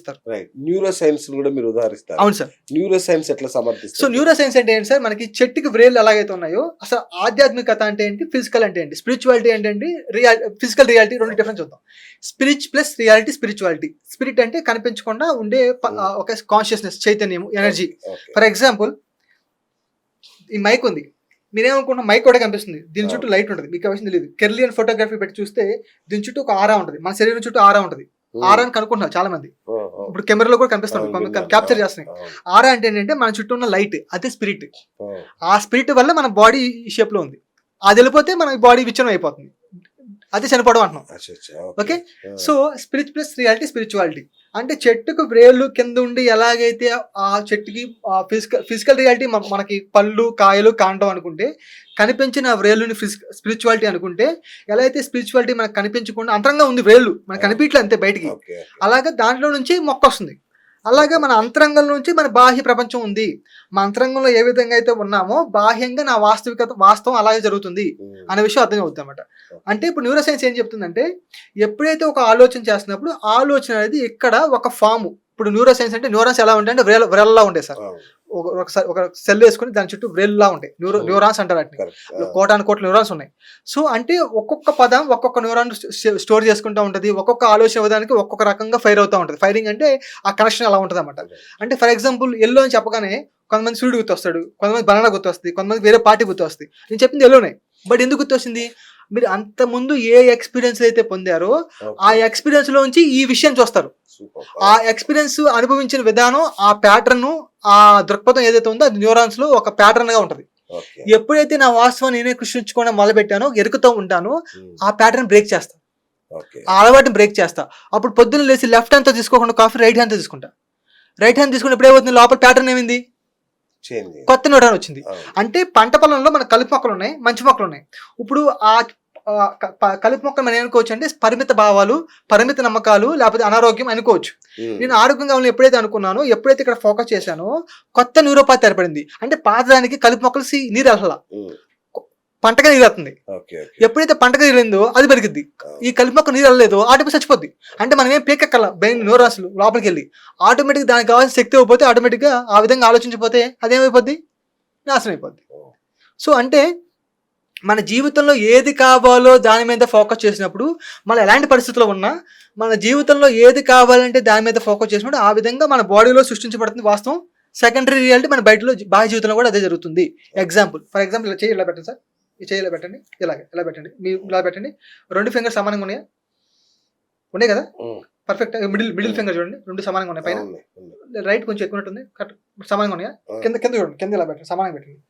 ఆలోచిస్తారు. Right. Neuro science కూడా మీరు ఉదాహరిస్తారు. అవును సార్. న్యూరో సైన్స్ ఎట్లా సో సమర్థిస్తారు? న్యూరో సైన్స్ అంటే ఏంటి సార్, మనకి చెట్టుకి వ్రేళ్ళు ఎలాగైతే ఉన్నాయో అసలు ఆధ్యాత్మికత అంటే ఏంటి, ఫిజికల్ అంటే ఏంటి, స్పిరిచువాలిటీ అంటే ఏంటి, ఫిజికల్ రియాలిటీ రెండు డిఫరెన్స్ చూద్దాం. స్పిరిచ్ ప్లస్ రియాలిటీ, స్పిరిచువాలిటీ. స్పిరిట్ అంటే కనిపించకుండా ఉండే ఒక కాన్షియస్నెస్, చైతన్యం, ఎనర్జీ. ఓకే. ఫర్ ఎగ్జాంపుల్ ఈ మైక్ ఉంది, మీరేమనుకుంటున్నా మైక్ కూడా కనిపిస్తుంది, దీని చుట్టూ లైట్ ఉంటుంది, మీకు అవసరం తెలియదు. కెర్లియన్ ఫోటోగ్రఫీ పెట్టి చూస్తే దీని చుట్టూ ఒక ఆరా ఉంటుంది, మన శరీరం చుట్టూ ఆరా ఉంటుంది. ఆరా అని కనుక్కుంటున్నారు చాలా మంది, ఇప్పుడు కెమెరాలో కూడా కనిపిస్తుంది, క్యాప్చర్ చేస్తున్నాయి. ఆరా అంటే ఏంటంటే మన చుట్టూ ఉన్న లైట్, అదే స్పిరిట్. ఆ స్పిరిట్ వల్ల మన బాడీ ఈ షేప్ లో ఉంది, అది వెళ్ళిపోతే మన బాడీ విచ్ఛిన్నం అయిపోతుంది, అది చనిపోవడం అంటున్నాం. Okay. So spirit plus reality, spirituality అంటే చెట్టుకు వ్రేళ్ళు కింద ఉండి ఎలాగైతే ఆ చెట్టుకి ఫిజికల్ రియాలిటీ మనకి పళ్ళు, కాయలు, కాండం అనుకుంటే, కనిపించిన వ్రేళ్ళుని స్పిరిచువాలిటీ అనుకుంటే, ఎలా అయితే స్పిరిచువాలిటీ మనకు కనిపించకుండా అంతరంగా ఉంది వ్రేళ్ళు, మనకు కనిపించలే అంతే బయటికి, అలాగే దాంట్లో నుంచి మొక్క వస్తుంది. అలాగే మన అంతరంగం నుంచి మన బాహ్య ప్రపంచం ఉంది. మన అంతరంగంలో ఏ విధంగా అయితే ఉన్నామో బాహ్యంగా నా వాస్తవం అలాగే జరుగుతుంది అనే విషయం అర్థం అవుతుంది అనమాట. అంటే ఇప్పుడు న్యూరో సైన్స్ ఏం చెప్తుందంటే, ఎప్పుడైతే ఒక ఆలోచన చేస్తున్నప్పుడు ఆలోచన అనేది ఇక్కడ ఒక ఫామ్. ఇప్పుడు న్యూరో సైన్స్ అంటే న్యూరాన్స్ ఎలా ఉంటాయి అంటే వ్రేళ్ళలా ఉంటాయి సార్. ఒక సెల్ వేసుకుని దాని చుట్టూ వ్రేళ్ళలా ఉంటాయి, న్యూరాన్స్ అంటారు వాటిని. కోటాను కోట్ల న్యూరాన్స్ ఉన్నాయి. సో అంటే ఒక్కొక్క పదం ఒక్కొక్క న్యూరాన్ స్టోర్ చేసుకుంటూ ఉంటుంది, ఒక్కొక్క ఆలోచన ఇవ్వడానికి ఒక్కొక్క రకంగా ఫైర్ అవుతూ ఉంటుంది. ఫైరింగ్ అంటే ఆ కనెక్షన్ అలా ఉంటుంది అనమాట. అంటే ఫర్ ఎగ్జాంపుల్ ఎల్లో అని చెప్పగానే కొంతమంది సూర్యుడు గుర్తొస్తాడు, కొంతమంది బనానా గుర్తొస్తుంది, కొంతమంది వేరే పార్టీ గుర్తొస్తుంది. నేను చెప్పింది ఎల్లోనే, బట్ ఎందుకు గుర్తొచ్చింది, మీరు అంత ముందు ఏ ఎక్స్పీరియన్స్ అయితే పొందారో ఆ ఎక్స్పీరియన్స్ లోంచి ఈ విషయం చూస్తారు. ఆ ఎక్స్పీరియన్స్ అనుభవించిన విధానం, ఆ ప్యాటర్న్, ఆ దృక్పథం ఏదైతే ఉందో అది న్యూరాన్స్ లో ఒక ప్యాటర్న్ గా ఉంటుంది. ఎప్పుడైతే నా వాస్తవం నేనే కృషించుకోవడం మొదలు పెట్టానో, ఎరుకుతూ ఉంటానో, ఆ ప్యాటర్న్ బ్రేక్ చేస్తా, ఆ అలవాటుని బ్రేక్ చేస్తా. అప్పుడు పొద్దున్న లేచి లెఫ్ట్ హ్యాండ్ తో తీసుకోకుండా కాఫీ రైట్ హ్యాండ్ తో తీసుకుంటా. రైట్ హ్యాండ్ తీసుకున్నప్పుడు ఏమవుతుంది, లోపల ప్యాటర్న్ ఏమైంది, కొత్త న్యూరాన్ వచ్చింది. అంటే పంట పొలంలో మన కలుపు మొక్కలు ఉన్నాయి, మంచి మొక్కలు ఉన్నాయి. ఇప్పుడు ఆ కలుపు మొక్కలు మనం అనుకోవచ్చు అంటే పరిమిత భావాలు, పరిమిత నమ్మకాలు, లేకపోతే అనారోగ్యం అనుకోవచ్చు. నేను ఆరోగ్యంగా ఎప్పుడైతే అనుకున్నానో, ఎప్పుడైతే ఇక్కడ ఫోకస్ చేశానో, కొత్త న్యూరోపాతి ఏర్పడింది. అంటే పాతదానికి కలుపు మొక్కలు నీరు వెళ్ళాల, పంటగా నీరు వెళ్తుంది. ఎప్పుడైతే పంటగా నీరు వెళ్ళిందో అది పెరిగిద్ది. ఈ కలుపు మొక్క నీరు వెళ్ళలేదో ఆటోమేటిక్ చచ్చిపోద్ది. అంటే మనం ఏం పీకెక్కల బ్రెయిన్ న్యూరాన్స్ లోపలికి వెళ్ళి ఆటోమేటిక్ దానికి కావాల్సిన శక్తి అయిపోతే, ఆటోమేటిక్గా ఆ విధంగా ఆలోచించిపోతే అదేమైపోద్ది, నాశనం అయిపోద్ది. సో అంటే మన జీవితంలో ఏది కావాలో దాని మీద ఫోకస్ చేసినప్పుడు, మనం ఎలాంటి పరిస్థితుల్లో ఉన్నా మన జీవితంలో ఏది కావాలంటే దాని మీద ఫోకస్ చేసినప్పుడు ఆ విధంగా మన బాడీలో సృష్టించబడుతుంది వాస్తవం. సెకండరీ రియాలిటీ మన బయటలో బాహ్య జీవితంలో కూడా అదే జరుగుతుంది. ఫర్ ఎగ్జాంపుల్ ఇలా చేయి ఇలా పెట్టండి సార్, ఈ చేయి ఇలా పెట్టండి, ఇలా పెట్టండి, మీరు ఇలా పెట్టండి. 2 ఫింగర్స్ సమానంగా ఉన్నాయా, ఉన్నాయి కదా, పర్ఫెక్ట్. మిడిల్ ఫింగర్ చూడండి, 2 సమానంగా ఉన్నాయి. పైన రైట్ కొంచెం ఎక్కువ ఉంటుంది, కరెక్ట్ సమానంగా ఉన్నాయా, కింద చూడండి, కింద ఇలా పెట్టండి, సమానంగా పెట్టండి.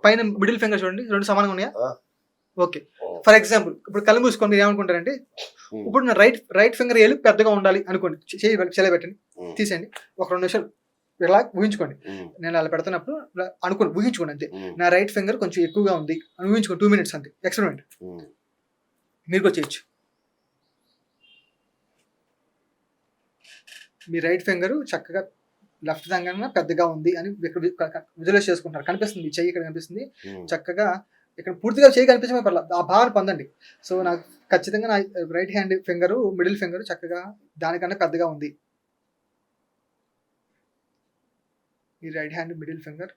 పైన మిడిల్ ఫింగర్ చూడండి, 2 సమానంగా ఉన్నాయా, ఓకే. ఫర్ ఎగ్జాంపుల్ ఇప్పుడు కళ్ళు మూసుకొని మీరు ఏమనుకుంటారంటే, ఇప్పుడు నా రైట్ ఫింగర్ ఏలు పెద్దగా ఉండాలి అనుకోండి, చేయి పెట్టండి, తీసేయండి, ఒక 2 నిమిషాలు ఇలా ఊహించుకోండి. నేను అలా పెడుతున్నప్పుడు ఊహించుకోండి అంతే, నా రైట్ ఫింగర్ కొంచెం ఎక్కువగా ఉంది అని ఊహించుకోండి. 2 minutes అంతే ఎక్స్పెరిమెంట్, మీరు కూడా చేయొచ్చు. మీ రైట్ ఫింగర్ చక్కగా లెఫ్ట్ దగ్గర పెద్దగా ఉంది అని విజువలైజ్ చేసుకుంటారు, కనిపిస్తుంది, చెయ్యి ఇక్కడ కనిపిస్తుంది, చక్కగా ఇక్కడ పూర్తిగా చెయ్యి కనిపించమే పర్లేదు, ఆ భావన పొందండి. సో నాకు ఖచ్చితంగా నా right hand finger, middle finger చక్కగా దానికన్నా పెద్దగా ఉంది. ఈ రైట్ హ్యాండ్ మిడిల్ ఫింగర్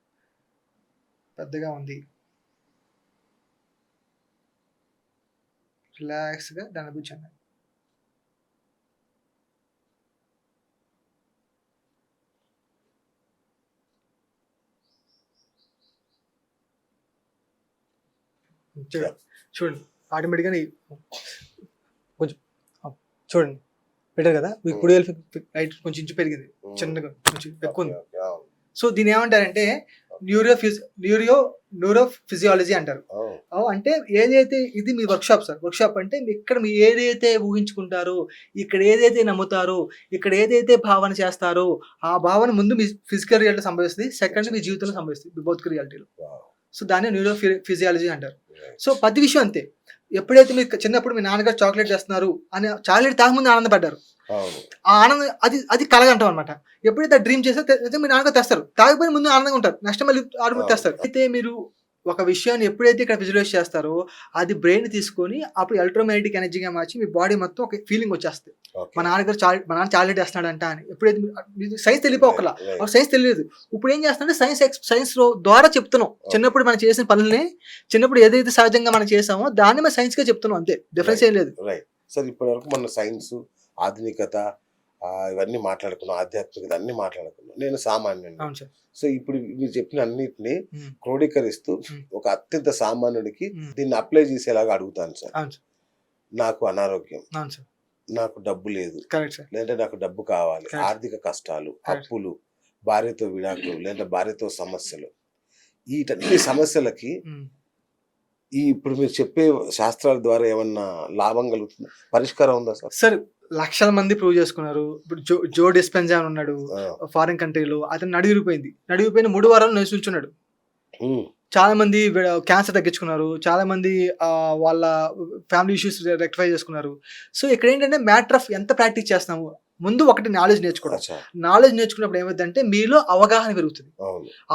పెద్దగా ఉంది. రిలాక్స్గా దాన్ని కూర్చోండి. చూడండి ఆటోమేటిక్గా కొంచెం చూడండి బెటర్ కదా, ఇప్పుడు రైట్ కొంచెం ఇంచు పెరిగింది, చిన్నగా కొంచెం ఎక్కువ ఉంది. సో దీని ఏమంటారంటే న్యూరో ఫిజియాలజీ అంటారు. అంటే ఏదైతే ఇది మీ వర్క్షాప్ సార్, వర్క్షాప్ అంటే ఇక్కడ మీరు ఏదైతే ఊహించుకుంటారో, ఇక్కడ ఏదైతే నమ్ముతారో, ఇక్కడ ఏదైతే భావన చేస్తారో ఆ భావన ముందు మీ ఫిజికల్ రియాలిటీ సంభవిస్తుంది, సెకండ్ మీ జీవితంలో సంభవిస్తుంది, భౌతిక రియాలిటీలో. సో దాన్ని న్యూరో ఫిజియాలజీ అంటారు. సో ప్రతి విషయం అంతే. ఎప్పుడైతే మీరు చిన్నప్పుడు మీ నాన్నగారు చాక్లెట్ చేస్తున్నారు అని చాక్లెట్ తాగముందు ఆనందపడ్డారు, ఆ ఆనందం అది కలగంటాం అనమాట. ఎప్పుడైతే డ్రీమ్ చేస్తే మీ నాన్నగారు తెస్తారు, తాగిపోయిన ముందు ఆనందంగా ఉంటారు, నెక్స్ట్ మళ్ళీ ఆడుమతి తెస్తారు. అయితే మీరు ఒక విషయాన్ని ఎప్పుడైతే ఇక్కడ విజువలైజ్ చేస్తారో అది బ్రెయిన్ తీసుకొని అప్పుడు ఎలక్ట్రోమాగ్నెటిక్ ఎనర్జీగా మార్చి మీ బాడీ మొత్తం ఒక ఫీలింగ్ వచ్చేస్తుంది. మా నాన్నగారు మా నాన్న చాలెట్ చేస్తున్నాడంట అని ఎప్పుడైతే సైన్స్ తెలియపోకలా సైన్స్ తెలియదు. ఇప్పుడు ఏం చేస్తామంటే సైన్స్ ద్వారా చెప్తున్నాం. చిన్నప్పుడు మనం చేసిన పనుల్ని చిన్నప్పుడు ఏదైతే సహజంగా మనం చేసామో దాన్ని మనం సైన్స్ గా చెప్తున్నాం, అంతే, డిఫరెన్స్ ఏం లేదు. రైట్ సార్, ఇప్పటి వరకు మన సైన్స్, ఆధునికత, ఇవన్నీ మాట్లాడుకున్నాం, ఆధ్యాత్మికత అన్ని మాట్లాడుకున్నాం. నేను సామాన్యుని. అవును సార్. సో ఇప్పుడు మీరు చెప్పిన అన్నిటిని క్రోడీకరిస్తూ ఒక అత్యంత సామాన్యుడికి దీన్ని అప్లై చేసేలాగా అడుగుతాను సార్. అవును సార్. నాకు అనారోగ్యం, అవును సార్, నాకు డబ్బు లేదు, కరెక్ట్ సార్, లేదంటే నాకు డబ్బు కావాలి, ఆర్థిక కష్టాలు, అప్పులు, భార్యతో విడాకులు, లేదంటే భార్యతో సమస్యలు, వీటన్ని సమస్యలకి ఈ ఇప్పుడు మీరు చెప్పే శాస్త్రాల ద్వారా ఏమన్నా లాభం కలుగుతుందా, పరిష్కారం ఉందా సార్? సార్ లక్షల మంది ప్రూవ్ చేసుకున్నారు. ఇప్పుడు జో డిస్పెన్జా అని ఉన్నాడు ఫారిన్ కంట్రీలో, అతను నడిగిపోయిన 3 వారాలు నిల్చున్నాడు. చాలా మంది క్యాన్సర్ తగ్గించుకున్నారు, చాలా మంది వాళ్ళ ఫ్యామిలీ ఇష్యూస్ రెక్టిఫై చేసుకున్నారు. సో ఇక్కడ ఏంటంటే మ్యాటర్ ఆఫ్ ఎంత ప్రాక్టీస్ చేస్తున్నాము. ముందు ఒకటి నాలెడ్జ్ నేర్చుకోవడం. నాలెడ్జ్ నేర్చుకున్నప్పుడు ఏమైందంటే మీలో అవగాహన పెరుగుతుంది.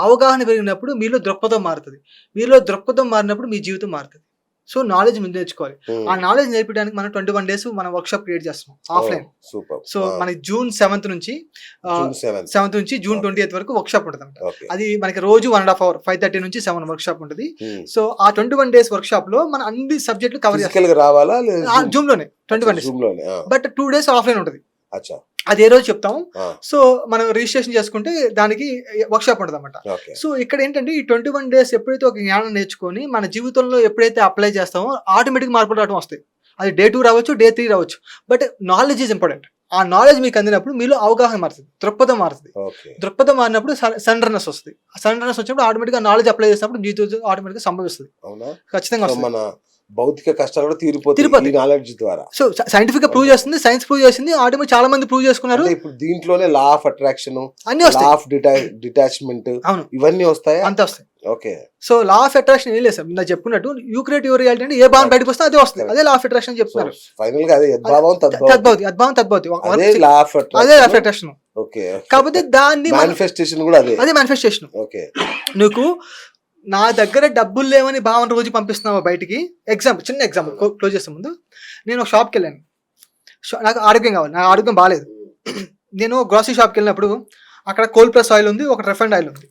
అవగాహన పెరిగినప్పుడు మీలో దృక్పథం మారుతుంది. మీలో దృక్పథం మారినప్పుడు మీ జీవితం మారుతుంది. సో నాలెడ్జ్ ముందు నేర్చుకోవాలి. ఆ నాలెడ్జ్ నేర్పించడానికి మనం 21 days మనం వర్క్షాప్ క్రియేట్ చేస్తున్నాం ఆఫ్లైన్. సో మనకి June 7th నుంచి June 20th వరకు వర్క్షాప్ ఉంటుంది. అది మనకి రోజు 1.5 hour 5:30 నుంచి 7 వర్క్షాప్ ఉంటుంది. సో ఆ 21 days వర్క్షాప్ లో మన అన్ని సబ్జెక్టులు కవర్ చేస్తాం. జూమ్ లోనే 21 days, బట్ 2 days ఆఫ్లైన్ ఉంటుంది. అది ఏ రోజు చెప్తాం. సో మనం రిజిస్ట్రేషన్ చేసుకుంటే దానికి వర్క్షాప్ ఉంటుంది అనమాట. సో ఇక్కడ ఏంటంటే ఈ 21 days ఎప్పుడైతే ఒక జ్ఞానం నేర్చుకొని మన జీవితంలో ఎప్పుడైతే అప్లై చేస్తామో ఆటోమేటిక్ మార్పులు రావడం వస్తాయి. అది Day 2 రావచ్చు, Day 3 రావచ్చు, బట్ నాలెడ్జ్ ఈజ్ ఇంపార్టెంట్. ఆ నాలెడ్జ్ మీకు అందినప్పుడు మీలో అవగాహన మారుతుంది, దృక్పథం మారుతుంది. దృక్పథం మారినప్పుడు సరెండర్నెస్ వస్తుంది. సరెండర్నెస్ వచ్చినప్పుడు ఆటోమేటిక్గా నాలెడ్జ్ అప్లై చేసినప్పుడు జీవితం ఆటోమేటిక్గా సంభవిస్తుంది. ఖచ్చితంగా వస్తుంది. భౌతిక కష్టాలు కూడా తీరిపోతాయి నాలెడ్జ్ ద్వారా. సో సైంటిఫిక్ గా ప్రూవ్ చేస్తుంది, సైన్స్ ప్రూవ్ చేసింది, ఆటోమేటిక్ చాలా మంది ప్రూవ్ చేసుకున్నారు. ఇప్పుడు దీంట్లోనే లా ఆఫ్ అట్రాక్షన్, అన్ని వస్తాయి, లా ఆఫ్ డిటాచ్మెంట్, ఇవన్నీ వస్తాయి. అంత వస్తాయి. Okay. So law of attraction ఏం లేదు సార్, నేను చెప్పుకున్నట్టు యూ క్రియేట్ యువర్ రియాలిటీ అంటే ఏ భావన బయటకు వస్తే అదే వస్తుంది. అదే లా ఆఫ్ అట్రాక్షన్ చెప్తున్నారు. ఫైనల్ గా అదే యద్భావం తద్భావం, యద్భావం తద్భావం, అదే లా ఆఫ్ అట్రాక్షన్. ఓకే. కాకపోతే దాన్ని మానిఫెస్టేషన్ కూడా అదే మానిఫెస్టేషన్. ఓకే. నీకు నా దగ్గర డబ్బులు లేవని భావన రోజు పంపిస్తున్నావు బయటికి. ఎగ్జాంపుల్, చిన్న ఎగ్జాంపుల్ క్లోజ్ చేసే ముందు, నేను ఒక షాప్కి వెళ్ళాను. నాకు ఆరోగ్యం కావాలి, నా ఆరోగ్యం బాగాలేదు. నేను గ్రాసరీ షాప్కి వెళ్ళినప్పుడు అక్కడ కోల్డ్ ప్రెస్ ఆయిల్ ఉంది, ఒక రిఫైండ్ ఆయిల్ ఉంది.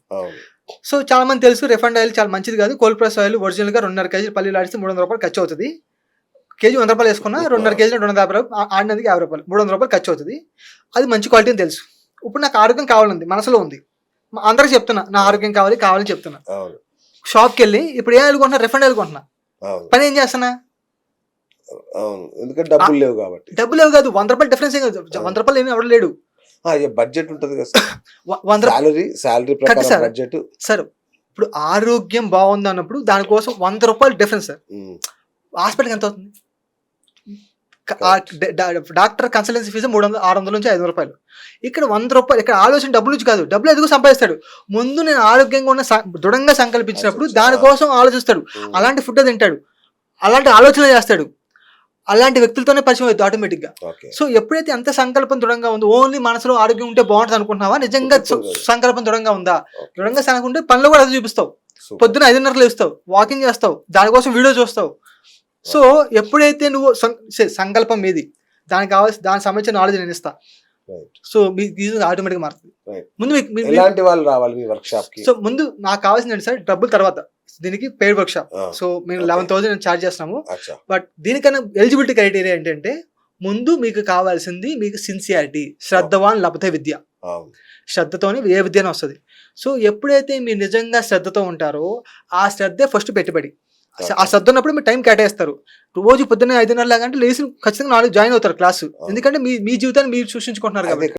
సో చాలా మంది తెలుసు రిఫైండ్ ఆయిల్ చాలా మంచిది కాదు. కోల్డ్ ప్రెస్ ఆయిల్ ఒరిజినల్ గా 2.5 kg పల్లీలు ఆడిస్తే 300 రూపాయలు ఖర్చు అవుతుంది. కేజీ 100 రూపాయలు వేసుకున్నా 2.5 kg 250 రూపాయలు, ఆడినందుకు 50 రూపాయలు, 300 రూపాయలు ఖర్చు అవుతుంది. అది మంచి క్వాలిటీ అని తెలుసు. ఇప్పుడు నాకు ఆరోగ్యం కావాలంది, మనసులో ఉంది. అందరికి చెప్తున్నా నా ఆరోగ్యం కావాలని చెప్తున్నా. షాప్కి వెళ్ళి ఇప్పుడు ఏ ఆయిల్ కొంటున్నా, రిఫైండ్ ఆయిల్ కొంటున్నా. పని ఏం చేస్తున్నా? ఎందుకంటే డబ్బులు లేవు కాబట్టి. డబ్బులు లేవు కాదు, 100 రూపాయలు డిఫరెన్స్. 100 రూపాయలు ఏమి ఎవరు లేడు. బడ్జెట్ ఉంటుంది కదా, సాలరీ ప్రకారం బడ్జెట్. సార్ ఇప్పుడు ఆరోగ్యం బాగుంది అన్నప్పుడు దానికోసం 100 రూపాయలు డిఫరెన్స్ సార్. హాస్పిటల్కి ఎంత అవుతుంది? డాక్టర్ కన్సల్టెన్సీ ఫీజు 600 నుంచి 500 రూపాయలు. ఇక్కడ 100 రూపాయలు. ఇక్కడ ఆలోచన డబ్బుల నుంచి కాదు, డబ్బులు ఎదుగు సంపాదిస్తాడు. ముందు నేను ఆరోగ్యంగా ఉన్న దృఢంగా సంకల్పించినప్పుడు దానికోసం ఆలోచిస్తాడు. అలాంటి ఫుడ్ తింటాడు, అలాంటి ఆలోచన చేస్తాడు. అలాంటి వ్యక్తులతోనే పరిచయం అవుతుంది ఆటోమేటిక్గా. సో ఎప్పుడైతే అంత సంకల్పం దృఢంగా ఉందో, ఓన్లీ మనసులో ఆరోగ్యం ఉంటే బాగుంటుంది అనుకుంటున్నావా? నిజంగా సంకల్పం దృఢంగా ఉందా? దృఢంగా సంకల్పం పనులు కూడా అది చూపిస్తావు. పొద్దున 5:30 లేస్తావు, వాకింగ్ చేస్తావు, దానికోసం వీడియో చూస్తావు. సో ఎప్పుడైతే నువ్వు సంకల్పం మీది, దానికి కావాల్సి దానికి సంబంధించిన నాలెడ్జ్ నేను ఇస్తా. సో మీ ఆటోమేటిక్గా మారుతుంది. ముందు ఎలాంటి వాళ్ళు రావాలి మీ వర్క్షాప్ కి? సో ముందు నాకు కావాల్సింది ఏంటి సార్, డబ్బులు తర్వాత. దీనికి పెయిడ్ వర్క్షాప్. సో మేము 11,000 ఛార్జ్ చేస్తున్నాము. బట్ దీనికన్నా ఎలిజిబిలిటీ క్రైటీరియా ఏంటంటే, ముందు మీకు కావాల్సింది మీకు సిన్సియారిటీ. శ్రద్ధవాన్ లభతే విద్య. శ్రద్ధతోనే ఏ విద్యనే వస్తుంది. సో ఎప్పుడైతే మీరు నిజంగా శ్రద్ధతో ఉంటారో ఆ శ్రద్ధే ఫస్ట్ పెట్టుబడి. ఆ శ్రద్ధ ఉన్నప్పుడు మీరు టైం కేటాయిస్తారు. రోజు పొద్దున్న 5:30 లాగా అంటే లేచి ఖచ్చితంగా 4 జాయిన్ అవుతారు క్లాసు. ఎందుకంటే మీ జీవితాన్ని మీరు సృష్టించుకుంటున్నారు కాబట్టి.